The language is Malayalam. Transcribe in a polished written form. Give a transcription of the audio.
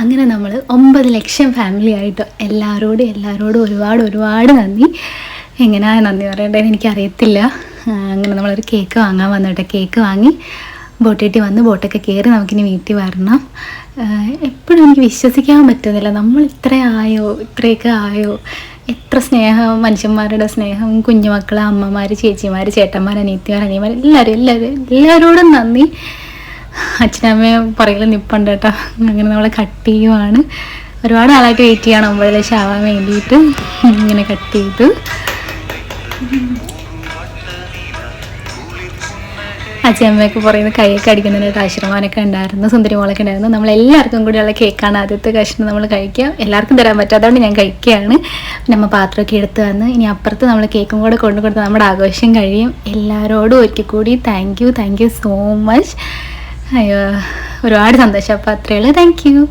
അങ്ങനെ നമ്മൾ 9 ലക്ഷം ഫാമിലി ആയിട്ട് എല്ലാവരോടും ഒരുപാട് നന്ദി. എങ്ങനെയാണ് നന്ദി പറയേണ്ടതെന്ന് എനിക്കറിയത്തില്ല. അങ്ങനെ നമ്മളൊരു കേക്ക് വാങ്ങാൻ വന്നു കേട്ടോ. കേക്ക് വാങ്ങി ബോട്ടേട്ടി വന്ന് ബോട്ടൊക്കെ കയറി നമുക്കിനി വീട്ടിൽ വരണം. എപ്പോഴും എനിക്ക് വിശ്വസിക്കാൻ പറ്റുന്നില്ല, നമ്മൾ ഇത്രയൊക്കെ ആയോ. എത്ര സ്നേഹം, മനുഷ്യന്മാരുടെ സ്നേഹം, കുഞ്ഞുമക്കൾ, അമ്മമാർ, ചേച്ചിമാർ, ചേട്ടന്മാർ, അനിയത്തിമാർ, എല്ലാവരോടും നന്ദി. അച്ഛനമ്മയും പുറകിൽ നിൽപ്പുണ്ട് കേട്ടോ. അങ്ങനെ നമ്മളെ കട്ട് ചെയ്യുവാണ്. ഒരുപാട് നാളായിട്ട് വെയിറ്റ് ചെയ്യണം 9 ലക്ഷം ആവാൻ വേണ്ടിയിട്ട്. ഇങ്ങനെ കട്ട് ചെയ്തു. അച്ഛനമ്മയൊക്കെ പുറയുന്ന കൈയൊക്കെ അടിക്കുന്നതിനായിട്ട് ആശ്രമമൊക്കെ ഉണ്ടായിരുന്നു, സുന്ദരി മോളൊക്കെ ഉണ്ടായിരുന്നു. നമ്മളെല്ലാവർക്കും കൂടിയുള്ള കേക്കാണ് ആദ്യത്തെ കഷ്ണം നമ്മൾ കഴിക്കുക. എല്ലാവർക്കും തരാൻ പറ്റും, അതുകൊണ്ട് ഞാൻ കഴിക്കുകയാണ്. നമ്മൾ പാത്രമൊക്കെ എടുത്ത് വന്ന് ഇനി അപ്പുറത്ത് നമ്മൾ കേക്കും കൂടെ കൊടുത്ത് നമ്മുടെ ആഘോഷം കഴിയും. എല്ലാവരോടും ഒരിക്കൽ കൂടി താങ്ക് യു സോ മച്ച്. അയ്യോ, ഒരുപാട് സന്തോഷം. അപ്പോൾ അത്രയേ ഉള്ളൂ. Thank you.